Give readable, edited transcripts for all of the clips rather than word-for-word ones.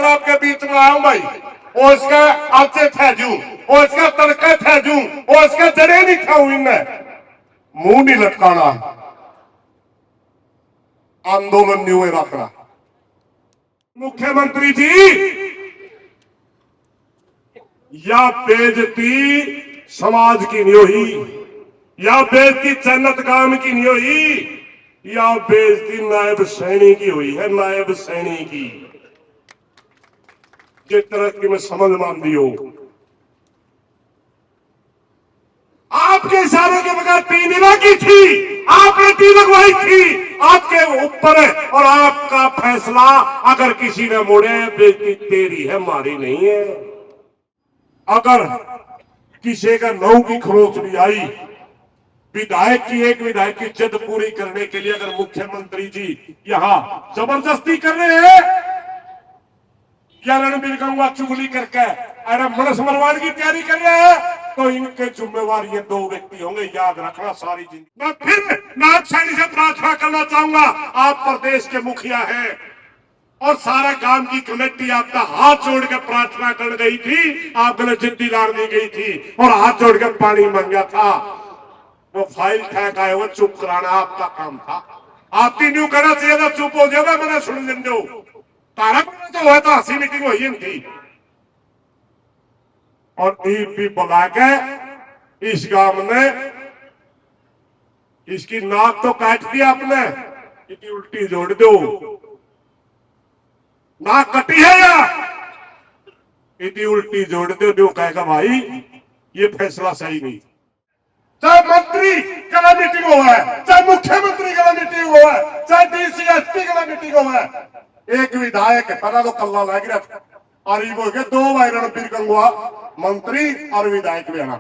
आपके बीच में आऊं भाई, वो इसका आचे थैजू, वो इसका तड़का थैजू, वो इसका जड़े नहीं खाऊं, इनमें मुंह नहीं लटकाना, आंदोलन नहीं हुए रखना। मुख्यमंत्री जी, या बेइज्जती समाज की नहीं हुई, या बेइज्जती जन्नत गाम की नहीं हुई, या बेइज्जती नायब सैनी की हुई है, नायब सैनी की। जिस तरह की मैं समझ मान दी हो, आपके इशारों के बगैर टी नहीं लगी थी, आपने टी लगवाई थी, आपके ऊपर है, और आपका फैसला अगर किसी ने मोड़े, बेइज्जती तेरी है, हमारी नहीं है। अगर किसी का नौ की खरोच भी आई, विधायक की एक विधायक की जिद पूरी करने के लिए अगर मुख्यमंत्री जी यहां जबरदस्ती कर रहे हैं, या रणबीर गंगवा चुगली करके अरे मनस मरवाने की तैयारी कर रहे हैं, तो इनके जिम्मेवार ये दो व्यक्ति होंगे, याद रखना सारी जिंदगी। मैं फिर नाथ सैनी से प्रार्थना करना चाहूंगा, आप प्रदेश के मुखिया हैं और सारे गांव की कमेटी आपका हाथ जोड़ के प्रार्थना कर गई थी, आपने जिद्दी लाड़नी गई थी और हाथ जोड़ के पानी मांगा था। वो फाइल ठहका है, वो चुप कराना आपका काम था। आपकी न्यू कहना चाहिए था चुप हो जाएगा, मैंने सुन लें दो तारा तो हुआ था, हंसी मीटिंग हुई थी, और भी बुला के इस गांव में इसकी नाक तो काट दी आपने, इसकी उल्टी जोड़ दो, नाक कटी है या इसकी उल्टी जोड़ दो, जो कहेगा भाई ये फैसला सही नहीं। चाहे मंत्री का मीटिंग हुआ है, चाहे मुख्यमंत्री का मीटिंग हुआ है, चाहे डीसी एसपी का मीटिंग हुआ है, एक विधायक पता तो कल्ला लग रहा था, और ये बोल के दो भाई रणबीर गंगवा मंत्री और विधायक भी आना,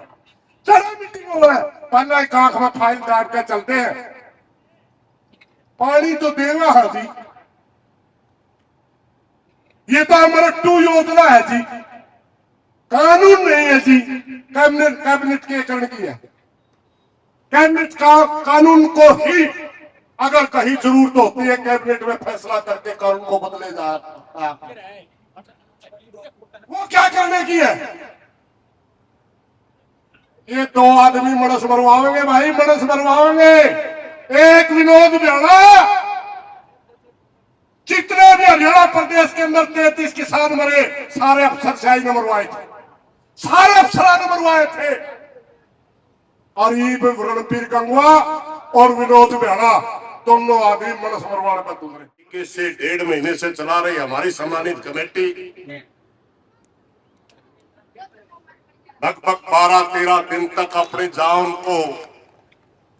चलो मीटिंग हुआ है, पहले एक आंख में फाइल डाल के चलते हैं, पानी तो देगा है जी, ये तो हमारा 2 योजना है जी, कानून नहीं है जी, कैबिनेट के करण की है, कैबिनेट का कानून को ही अगर कहीं जरूरत होती है कैबिनेट में फैसला करके कानून को बदले जा, वो क्या करने की है। ये दो आदमी मनस मरवाएंगे भाई, मनस मरवाएंगे। एक विनोद बिहाड़ा, जितने भी हरियाणा प्रदेश के अंदर 33 किसान मरे, सारे अफसरशाही ने मरवाए थे, सारे अफसरान ने मरवाए थे, और ये रणबीर गंगवा और विनोद बिहाड़ा दोनों आदमी मनस मरवाने पर दूसरे से 1.5 महीने से चला रही हमारी सम्मानित कमेटी, लगभग 12-13 दिन तक अपने जान को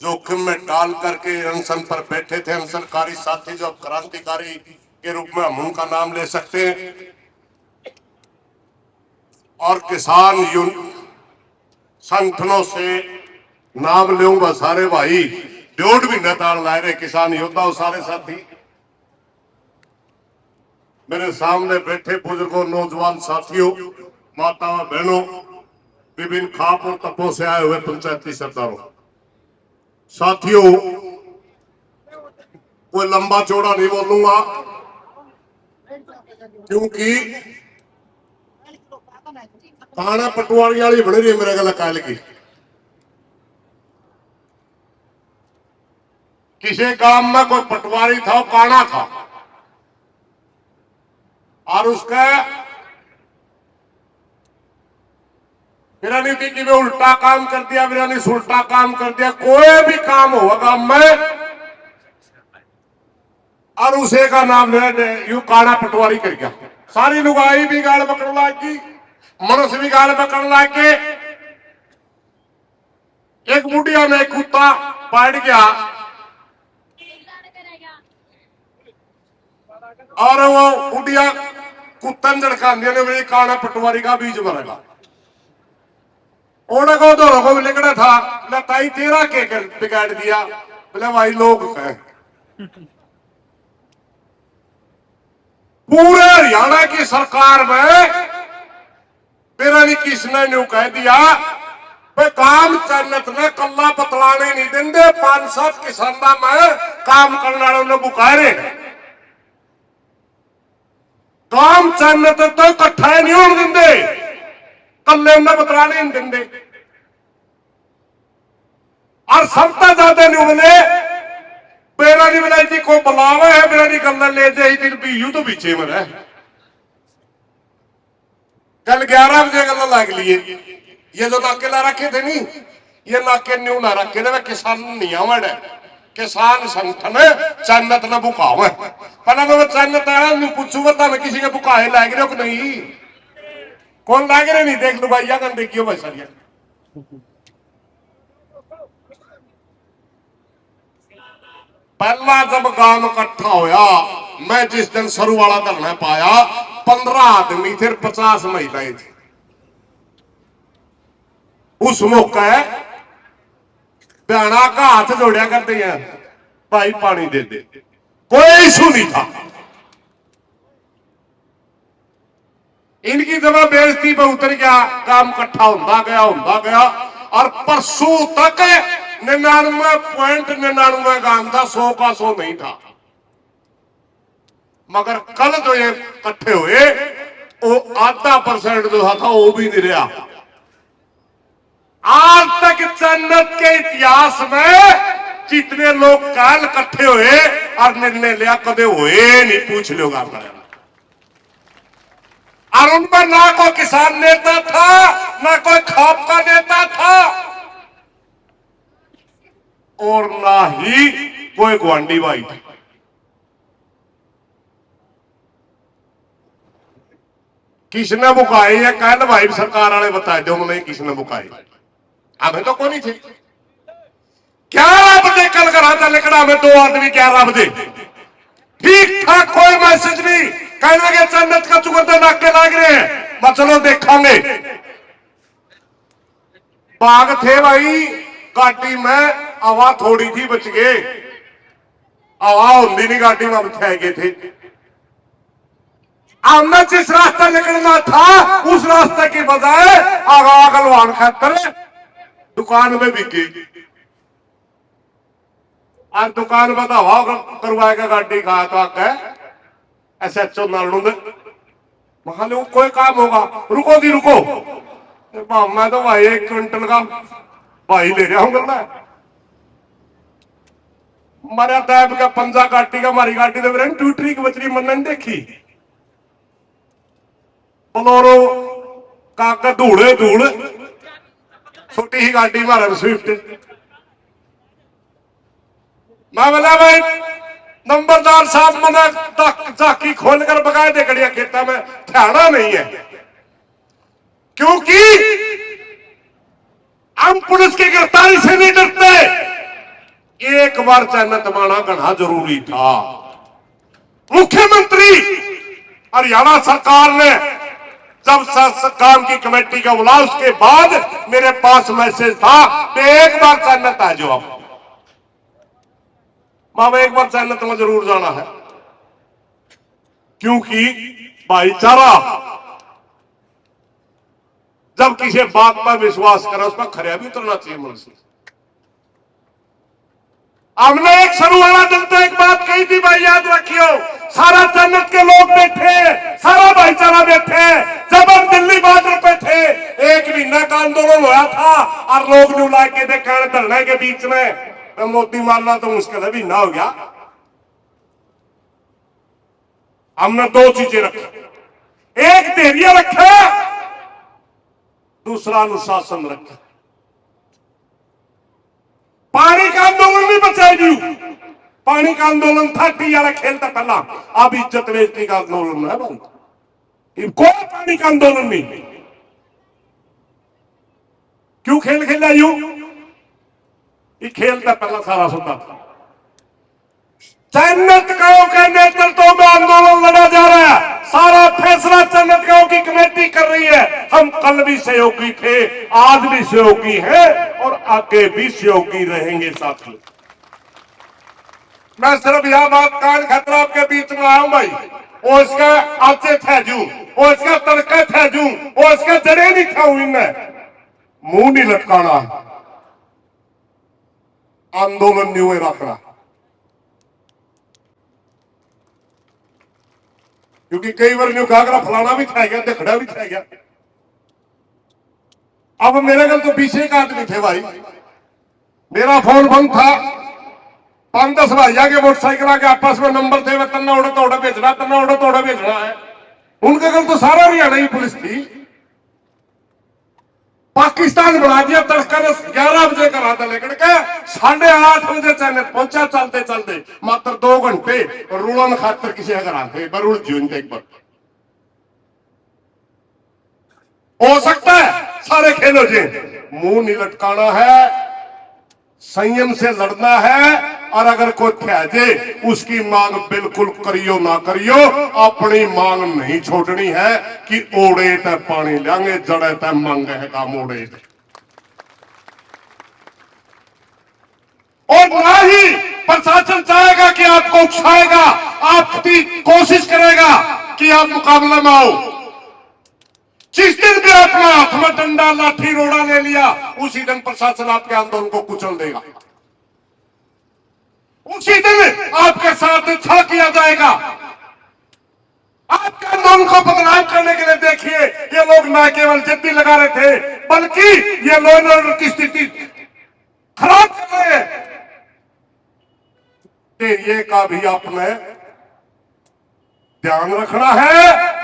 जोखिम में डाल करके अनशन पर बैठे थे अनशनकारी साथी, जो क्रांतिकारी के रूप में हम उनका नाम ले सकते हैं, और किसान संगठनों से नाम लूंगा सारे भाई, जोड़ भी नताल लाए रहे किसान योद्धा, सारे साथी मेरे सामने बैठे, बुजुर्गों, नौजवान साथियों, माताओं बहनों, विभिन्न खाप और तपों से आए हुए पंचायती सरदारों, साथियों, कोई लंबा चौड़ा नहीं बोलूंगा, क्योंकि काना पटवारी वाली बन रही है मेरे गला काल की। किसी गांव में कोई पटवारी था, काना था, और उसका विरानी थी कि वे उल्टा काम कर दिया, विरानी उल्टा काम कर दिया, कोई भी काम होगा गांव में और उसे का नाम ले यू काना पटवारी कर गया, सारी लुगाई भी गाल पकड़ लागी, मनुष्य भी गाल पकड़ लागे। एक बुढ़िया में कुत्ता बैठ गया और वो बुढ़िया कुत्तन झड़का मेरे काना पटवारी का बीज मरेगा, ओडे को दोनों को लिखना था, लताई तेरा के बिगाड़ दिया, बोले भाई लोग हैं। पूरे हरियाणा की सरकार में मेरा नहीं किसने न्यू कह दिया भाई काम चलत ने कल्ला बतलाने नहीं देंगे, 5-7 किसाना में काम करने वालों ने बुकारे, काम चन्नत तो इकट्ठा नहीं होने देंगे, कल्ले उन्हें बतरा नहीं देंगे। और सबसे ज्यादा नहीं मिले मेरा नहीं मिला जी को बुलावा है, मेरा नहीं गल ले जाए दिन भी यू तो पीछे मरा कल 11 बजे गल लग लिए। ये जो नाके ला रखे थे नहीं, ये नाके न्यू ना रखे थे, किसान नहीं आवड़ है, किसान संगठन चन्नत न बुकाव है। पहला तो मैं चन्नत आया पूछूंगा था मैं किसी के बुकाए लाग रहे हो कि नहीं, कौन लाग रहे नहीं देख लो भाई, या देखियो भाई सर। पहला जब गांव इकट्ठा होया, मैं जिस दिन सरू वाला धरना पाया 15 आदमी थे, 50 महिलाएं थी। उस मौका भैना का हाथ जोड़िया करते हैं, भाई पानी दे दे, कोई इशू नहीं था। इनकी जब बेइज्जती पे उतर गया, काम इकट्ठा होता गया और परसों तक 99.99 गांव था, 100 का 100 नहीं था। मगर कल जो ये इकट्ठे हुए वो आधा % जो था वो भी नहीं रहा। आज तक चन्नत के इतिहास में जितने लोग कल इकट्ठे हुए और निर्णय लिया कदे हुए नहीं, पूछ लो आप। और उनमें ना कोई किसान नेता था, ना कोई खाप का नेता था, और ना ही कोई गुआंढी भाई था। किसने बुकाई है कल भाई सरकार वाले बताए दो मैंने किसने बुकाई, हमें तो कोई नहीं थे। 11 बजे कल करा था लेकिन हमें 2 आदमी 11 बजे ठीक ठाक, कोई मैसेज नहीं। कहने लगे चन्नत का चुकरते नाके लाग रहे हैं, मैं चलो देखेंगे। बाग थे भाई, गाड़ी में हवा थोड़ी थी, बच गए। हवा होती नहीं गाड़ी में, थे गए थे। हमने जिस रास्ते निकलना था उस रास्ते की बजाय आगलवान खातर दुकान में बिके, आज दुकान में तो हवा करवाएगा गाड़ी का तो आके SHO नालू में वहां लोग कोई काम होगा, रुको जी रुको, मैं तो भाई 1 क्विंटल का भाई ले रहा हूं गला मारा टैब का पंजा गाड़ी का, हमारी गाड़ी तो मेरे टूटरी की बचरी मन नहीं देखी। बोलोरो काका धूड़े धूड़, छोटी ही गाड़ी मारा स्विफ्ट। मैं बोला भाई नंबरदार साहब मैंने चाकी खोलकर बगाए दे गड़िया खेता में, ध्याना नहीं है, क्योंकि हम पुलिस की गिरफ्तारी से नहीं डरते। एक बार चन्नत माना गढ़ा जरूरी था। मुख्यमंत्री हरियाणा सरकार ने जब काम की कमेटी का बुला, उसके बाद मेरे पास मैसेज था कि एक बार चन्नत आ जाओ। मामा एक बार चन्नत में जरूर जाना है, क्योंकि भाईचारा जब किसी बात पर विश्वास करे उस पर खरिया भी उतरना चाहिए मन से। हमने एक शुरू वाला दिन तो एक बात कही थी भाई, याद रखियो, सारा चन्नत के लोग बैठे, सारा भाईचारा बैठे। जब हम दिल्ली बॉर्डर पे थे 1 महीना का आंदोलन हुआ था और लोग न्यू ला के देखा धरने के बीच में मोती मारना तो मुश्किल है, भी ना हो गया। हमने 2 चीजें रखी, एक धैर्य रखा, दूसरा अनुशासन रखा। पानी का आंदोलन नहीं बचाएगी, पानी का आंदोलन था टी वाला खेलता पहला, अब इज्जत बेइज्जती का आंदोलन है भाई, कोई पानी का आंदोलन नहीं। क्यों खेल खेला यूं, ये खेलता पहला सारा सुनता था। चन्नत गांव के नेतृत्व में आंदोलन लड़ा जा रहा है, सारा फैसला चन्नत गांव की कमेटी कर रही है। हम कल भी सहयोगी थे, आज भी सहयोगी हैं और आगे भी सहयोगी रहेंगे साथियों। मैं सिर्फ यह बात कान खतरा आपके बीच में आया हूं भाई, वो इसका आचे थे जू, वो इसका तड़का थे जू, वो इसका जड़े नहीं खाऊ, इनमें मुंह नहीं लटकाना, आंदोलन नहीं रखना। क्योंकि कई बार न्यू घाघरा फलाना भी था गया, खड़ा भी था गया। अब मेरे कल तो 20 एक आदमी थे भाई, मेरा फोन बंद था, 5-10 भाई आगे मोटरसाइकिल आके आपस में नंबर थे, तन्ना उड़ा तोड़ा बेचना, तन्ना उड़ा तोड़ा बेचना है। उनके कल तो सारा हरियाणा ही पुलिस थी। पाकिस्तान बना दिया। तड़का 11 बजे का रात लेकर के 8:30 बजे चैनल पहुंचा, चलते चलते मात्र 2 घंटे रुड़न खातर किसी अगर आते बरुड़ जीवन एक बार हो सकता है सारे खेलो जी, मुंह नहीं लटकाना है, संयम से लड़ना है। और अगर कोई ख्याजे उसकी मांग बिल्कुल करियो ना करियो, अपनी मांग नहीं छोड़नी है कि ओड़े ते पानी लेंगे, जड़े ते मांगे है का मोड़े। और ना ही प्रशासन चाहेगा कि आपको उकसाएगा, आपकी कोशिश करेगा कि आप मुकाबले में आओ। जिस दिन भी आपने हाथ में डंडा लाठी रोड़ा ले लिया, उसी दिन प्रशासन आपके आंदोलन को कुचल देगा, उसी दिन आपके साथ छल किया जाएगा। आपके आंदोलन को बदनाम करने के लिए देखिए, ये लोग न केवल जिद्दी लगा रहे थे, बल्कि ये लॉ एंड ऑर्डर की स्थिति खराब कर रहे हैं। ये का भी आपने ध्यान रखना है,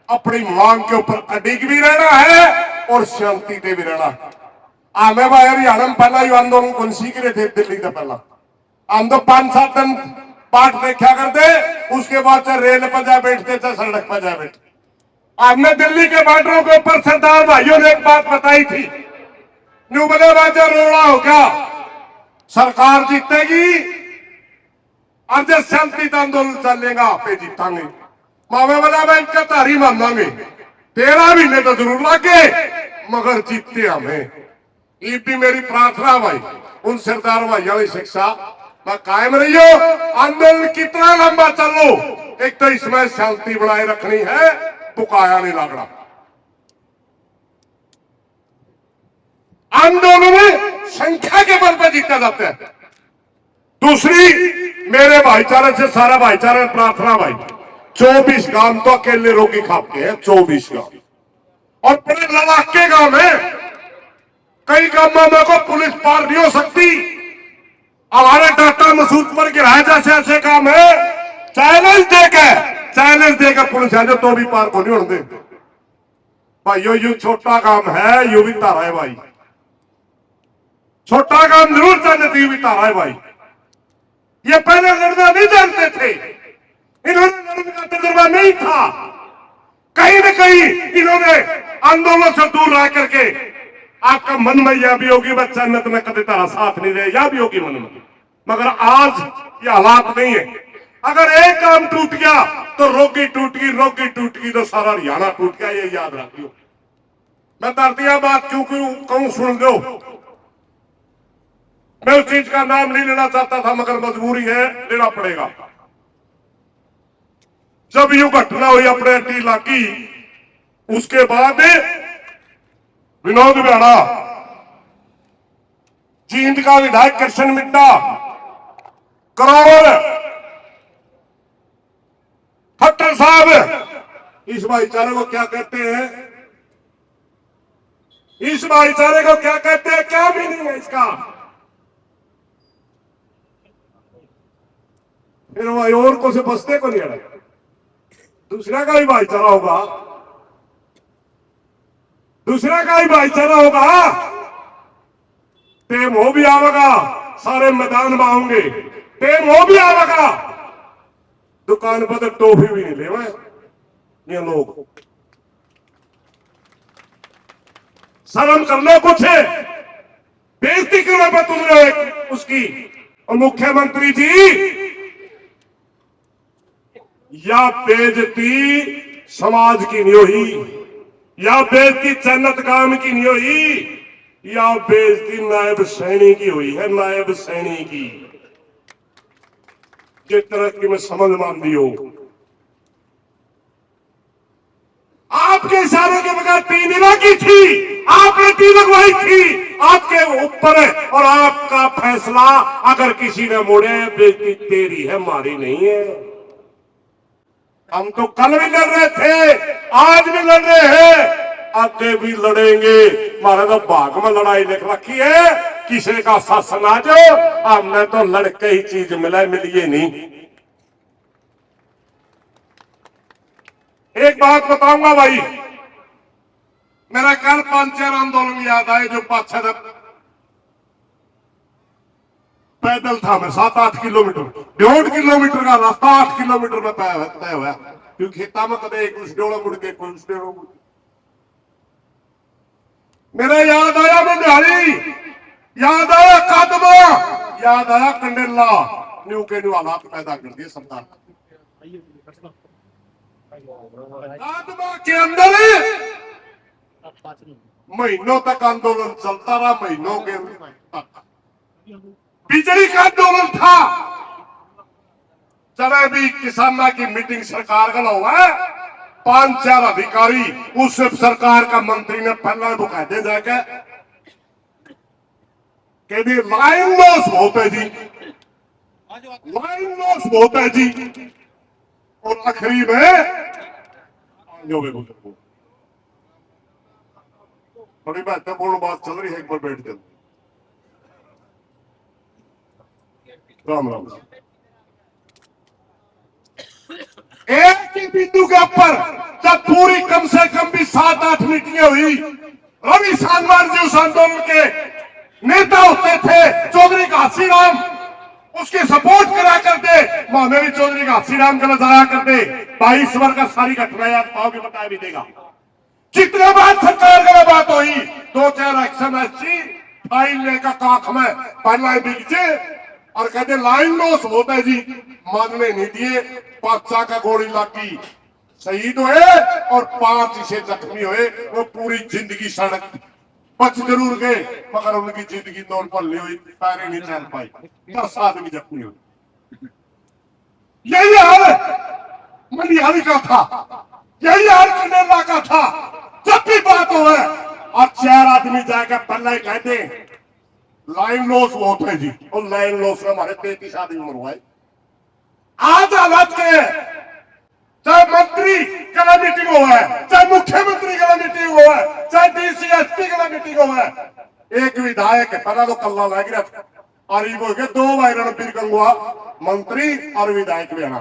अपनी मांग के ऊपर अडिग भी रहना है और शांति से भी रहना है। हमें भाई हरियाणा में पहला यु आंदोलन कौन सी करे थे दिल्ली का पहला, हम तो 5-7 दिन पाठ देखा करते, उसके बाद से रेल पर जा बैठते थे, सड़क पर जा बैठते। हमने दिल्ली के बॉर्डरों के ऊपर सरदार भाइयों ने एक बात बताई थी, न्यूबले बाजा रोड़ा होगा, सरकार जीतेगी और जब शांति आंदोलन चलेगा पे जीतांगे, मावे वाला मैं इनका तारी मानेंगे, 13 महीने तो जरूर लगे मगर जीतते हमें। ये भी मेरी प्रार्थना भाई उन सरदार भाइयों की शिक्षा मैं कायम रही हो। आंदोलन कितना लंबा चलो, एक तो इसमें शांति बनाए रखनी है, पुकाया नहीं लगना। आंदोलन में संख्या के बल पर जीता जाता है। दूसरी मेरे भाईचारे से सारा भाईचारा प्रार्थना भाई, 24 गांव तो अकेले रोगी खापते हैं, 24 गांव, और बड़े लड़ाके गांव है। कई गांवों में को पुलिस पार नहीं हो सकती। हमारे डाटा मसूद पर गिराए जैसे ऐसे काम है, चैलेंज देकर पुलिस आ जाए तो भी पार को नहीं होने दे भाई। यू छोटा काम है, यू भी तारा है भाई, छोटा काम जरूर जानते थे, यू भी तारा है भाई। ये पहले लड़ना नहीं जानते थे, इन्होंने लड़ने का तजुर्बा नहीं था। कहीं न कहीं इन्होंने आंदोलन से दूर रह करके आपका मन में यह भी होगी बच्चा ने तुम्हें कभी तारा साथ नहीं दे, यह भी होगी मन में, मगर आज ये हालात नहीं है। अगर एक काम टूट गया तो रोगी टूट गई तो सारा हरियाणा टूट गया, ये याद रखियो। मैं धरतिया बात क्यों कहूं सुन लो, मैं उस चीज का नाम नहीं लेना चाहता था मगर मजबूरी है, लेना पड़ेगा। जब यू घटना हुई अपने टी लाकी, उसके बाद विनोद बेड़ा, जींद का विधायक कृष्ण मिड्डा, करोड़ खट्टर साहब, इस भाईचारे को क्या कहते हैं, इस भाईचारे को क्या कहते हैं, क्या भी नहीं है इसका। फिर भाई और को से बसते को नहीं है, दूसरा का भी भाईचारा होगा, दूसरा का ही भाईचारा होगा। टेम हो भी आवेगा, सारे मैदान में आऊंगे, टेम हो भी आवेगा, दुकान पर तो टोफी भी नहीं ले ये लोग। शर्म कर लो कुछ, बेइज्जती करो पर तुम लोग उसकी। और मुख्यमंत्री जी, या बेइज्जती समाज की नहीं हुई, या बेइज्जती जन्नत गांव की नहीं हुई, या बेइज्जती नायब सैनी की हुई है, नायब सैनी की। जिस तरह की मैं समझ मान दी हो, आपके इशारे के बगैर टी की थी, आपने टी लगवाई थी, आपके ऊपर है और आपका फैसला अगर किसी ने मोड़े, बेइज्जती तेरी है, हमारी नहीं है। हम तो कल भी लड़ रहे थे, आज भी लड़ रहे हैं, आगे भी लड़ेंगे। हमारे तो भाग में लड़ाई लिख रखी है, किसी का सस ना जो, हमने तो लड़के ही चीज मिलिए नहीं। एक बात बताऊंगा भाई, मेरा कल 5-4 आंदोलन याद आए जो 5-6 पैदल था। मैं 7-8 किलोमीटर, 1.5 किलोमीटर का रास्ता 8 किलोमीटर में तय हुआ, क्योंकि खेता में कदे कुछ डोड़ा मुड़ के कुछ डोड़ा मुड़। मेरा याद आया मंडारी, याद आया कादमा, याद आया कंडेला, न्यू के न्यू हालात पैदा कर दिए सरकार। कादमा के अंदर महीनों तक आंदोलन चलता रहा, महीनों के तक बिजली का आंदोलन था। चले भी किसाना की मीटिंग सरकार का हुआ है, 5-4 अधिकारी उस सरकार का मंत्री ने पहला बुकायदे जाके कह दी लाइन लॉस बहुत है जी, लाइन लॉस बहुत है जी। और आखिरी में बड़ी महत्वपूर्ण बात चल रही है, एक बार बैठ जाओ। राम राम। एक ही बिंदु के ऊपर जब पूरी कम से कम भी 7-8 मीटिंगें हुई, रवि सांगवान जी उस आंदोलन के नेता होते थे, चौधरी घासीराम उसके सपोर्ट करा करते, मैं भी चौधरी घासीराम का जाया करते। 22 वर्ष का सारी घटना याद पाओगे, बताया भी देगा। जितने बार सरकार का बात हुई, 2-4 एक्शन ऐसी फाइल लेकर काख में पहला बीजे और कहते लाइन लॉस होता है जी, मानने नहीं दिए। 5 का गोली लगी, शहीद हुए और 5 इसे जख्मी हुए। वो पूरी जिंदगी सड़क बच जरूर गए, मगर उनकी जिंदगी दौड़ पर ली हुई, पैरें नहीं चल पाई, 10 आदमी जख्मी हुए। यही हाल मंडियाली का था, यही हाल कंडेला का था। जब भी बात हो और 4 आदमी जाकर पहले कहते लाइन लॉस बहुत है जी, और लाइन लॉस में हमारे 33 आदमी मरवाए। आज हालत के चाहे मंत्री का मीटिंग हुआ है, चाहे मुख्यमंत्री का मीटिंग हुआ है, चाहे डीसी एसपी का मीटिंग हुआ है, एक विधायक पहला तो कल्ला लग रहा था, और ये बोल के 2 बार रणबीर गंगुआ मंत्री और विधायक भी आना,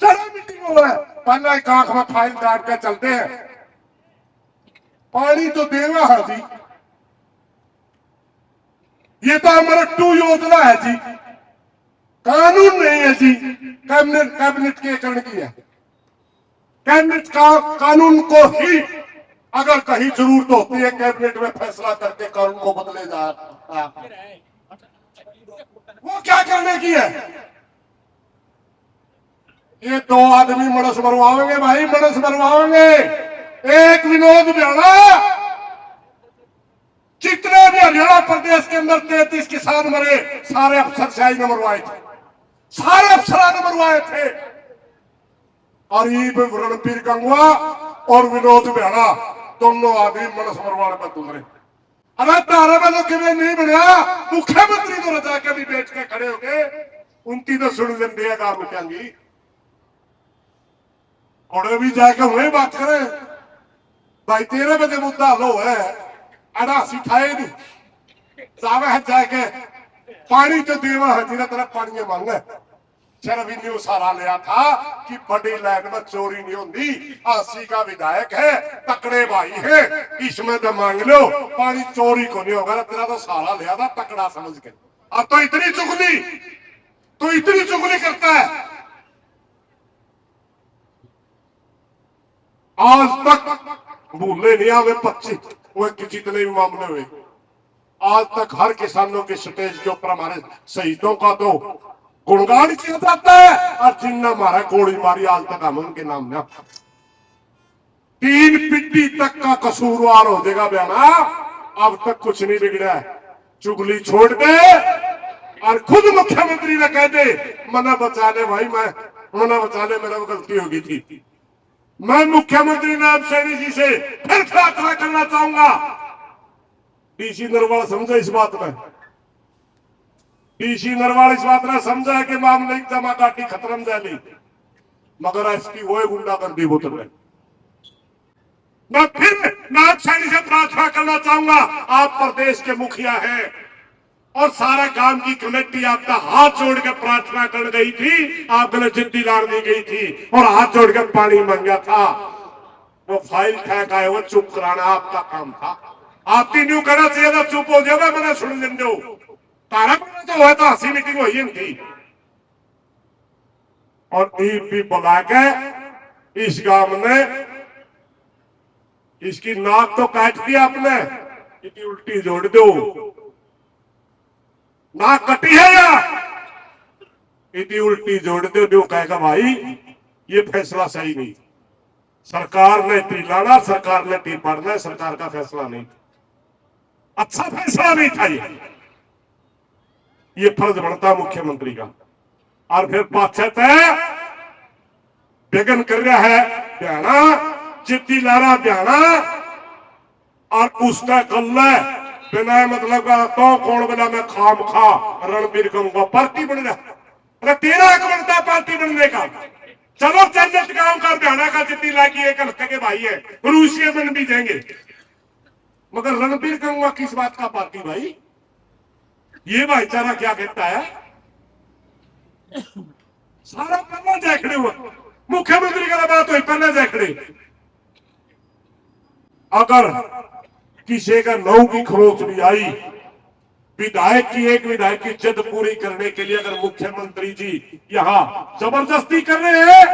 चलो मीटिंग हुआ है। पहला एक आंख में फाइल डाल के चलते हैं, पानी तो देना है जी, ये तो हमारा 2 योजना है जी, कानून नहीं है जी। कैबिनेट के करण की है, कैबिनेट का कानून को ही अगर कहीं जरूरत होती है कैबिनेट में फैसला करके कानून को बदले जा, वो क्या करने की है। ये 2 आदमी मनस मरवाएंगे भाई, मनस मरवाएंगे। एक विनोद बिहाड़ा, जितने भी हरियाणा प्रदेश के अंदर 33 किसान मरे, सारे अफसरशाही ने मरवाए थे, सारे अफसरान ने मरवाए थे। और ये रणबीर गंगुआ और विनोद बिहाड़ा दोनों आदमी मनस मरवाने पर तुल रहे। अरे तारा में तो किमें नहीं बनया, मुख्यमंत्री तो रजा के भी बैठ के खड़े हो गए, उनकी तो सुन लेंगे काम मुख्यंगी और भी जाके वही बात करें भाई। 13 बजे मुद्दा लो है, अड़ा सिखाए नहीं जावे है जाके पानी तो देवा है, जिन्हें तरफ पानी मांगे। शर्मी ने सारा लिया था कि बड़ी लाइन में चोरी नहीं होती, 80 का विधायक है, तकड़े भाई है, इसमें तो मांग लो, पानी चोरी को नहीं होगा। तेरा तो सारा लिया था तकड़ा समझ के, अब तो इतनी चुगली, तो इतनी चुगली करता है। आज तक भूले नहीं आवे 25 जितने भी मामले हुए, आज तक हर किसानों के स्टेज के ऊपर हमारे शहीदों का तो गुणगान किया जाता है, और जिनने हमारा गोली मारी आज तक हम उनके नाम ना 3 पीढ़ी तक का कसूरवार हो जाएगा बयाना। अब तक कुछ नहीं बिगड़ा है, चुगली छोड़ दे और खुद मुख्यमंत्री ने कह दे मना बचा ले भाई, मैं मना बचा ले, मेरा गलती होगी थी। मैं मुख्यमंत्री नायब सैनी जी से फिर प्रार्थना करना चाहूंगा, डीसी नरवाल समझा इस बात में, डीसी नरवाल इस बात में समझा है कि मामले की जमा काटी खत्म जाली। मगर इसकी वो गुंडागर्दी उतर रहे। मैं फिर नागसैनी से प्रार्थना करना चाहूंगा, आप प्रदेश के मुखिया हैं और सारा गांव की कमेटी आपका हाथ जोड़ के प्रार्थना कर गई थी, आप गले जिद्दी लाड़नी गई थी और हाथ जोड़ के पानी मांगा था। वो फाइल ठहका है, वो चुप कराना आपका काम था। आपकी न्यू कहना चाहिए था चुप हो जाएगा, मैंने सुन लें दो तारा तो हुआ था, हंसी मीटिंग हुई थी और भी बुला के इस गांव में इसकी नाक तो काट दिया आपने, इसकी उल्टी जोड़ दो। नाक कटी है या इतनी उल्टी जोड़ दो, जो कहेगा भाई ये फैसला सही नहीं, सरकार ने टी लाना, सरकार ने टी पढ़ना, सरकार का फैसला नहीं, अच्छा फैसला नहीं था ये फर्ज बनता मुख्यमंत्री का। और फिर पाछे विघन कर रहा है बयाना, जिद्दी लारा बयाना और उसका कल बिना मतलब का तो कौन बना मैं खाम खा रणबीर कहूंगा पार्टी बन रहा। अरे तेरा हक बनता पार्टी बनने का, चलो चंदत गांव का बयाना का जिद्दी लागी एक हल्के के भाई है, रूसिया बन भी जाएंगे, मगर रणबीर कहूंगा किस बात का पार्टी भाई? ये भाईचारा क्या कहता है? सारा पहले जैखड़े हुआ मुख्यमंत्री का बात हुई, पहले जैखड़े। अगर किसी का नौ की खरोच भी आई, विधायक की एक विधायक की जिद पूरी करने के लिए अगर मुख्यमंत्री जी यहां जबरदस्ती कर रहे हैं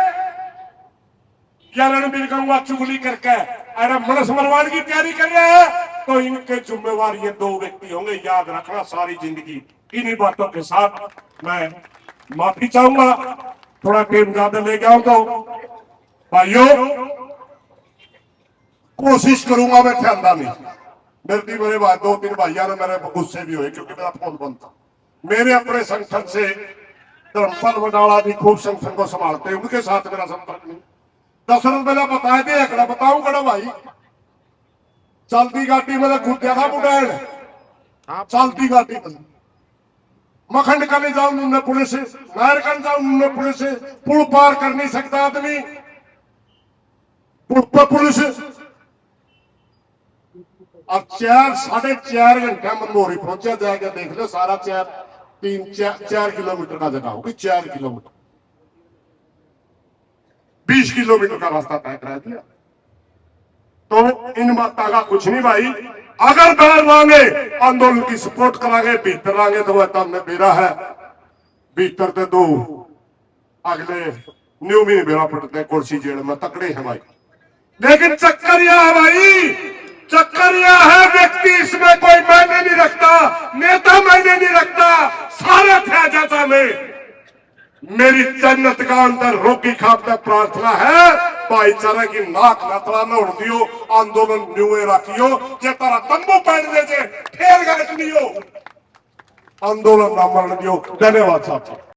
या रणबीर कहूंगा चुगली करके अरे मनस मरवाने की तैयारी कर रहे हैं, तो इनके जिम्मेवार ये दो व्यक्ति होंगे, याद रखना सारी जिंदगी। इन्हीं बातों के साथ मैं माफी चाहूंगा, थोड़ा टाइम ज्यादा ले गया हूं तो भाइयों कोशिश करूंगा मैं ध्यान नहीं। मेरे बाद 2-3 भाइयों ने मेरे गुस्से भी हुए क्योंकि मेरा फोन बंद था। मेरे अपने संगठन से धर्मपाल वडाला जी खूब संगठन को संभालते हैं, उनके साथ मेरा संपर्क नहीं। 10 रुपये बताए थे, एकड़ा बताऊं कड़ा भाई चलती गाड़ी में घुटिया था बुढ़ैन, चलती गाड़ी में मखंड कले जाऊं उन्होंने पुलिस, नायर कर जाऊं उन्होंने पुलिस, पुल पार कर नहीं सकता आदमी, पुल पर पुलिस। अब 4-4.5 घंटा मनमोहरी पहुंचा जाएगा, देख लो सारा 4 किलोमीटर का जगह होगी, 4 किलोमीटर 20 किलोमीटर का रास्ता तय करा दिया। तो इन बातों का कुछ नहीं भाई, अगर बाहर लांगे आंदोलन की सपोर्ट करांगे, भीतर लांगे तो वह तब बेरा है, भीतर तो दो अगले न्यू भी बेरा पड़ते कुर्सी जेल में तकड़े हैं भाई। लेकिन चक्कर यह है भाई, चक्कर यह है व्यक्ति इसमें कोई मायने नहीं रखता, नेता मायने नहीं रखता, सारे थे जाता में मेरी जन्नत का अंदर रोकी खापता प्रार्थना है, भाईचारे की नाक नतरा न उड़ दियो, आंदोलन न्यूए रखियो, जे तारा तंबू पहन दे जे ठेर गाट लियो, आंदोलन न मरण दियो। धन्यवाद साहब।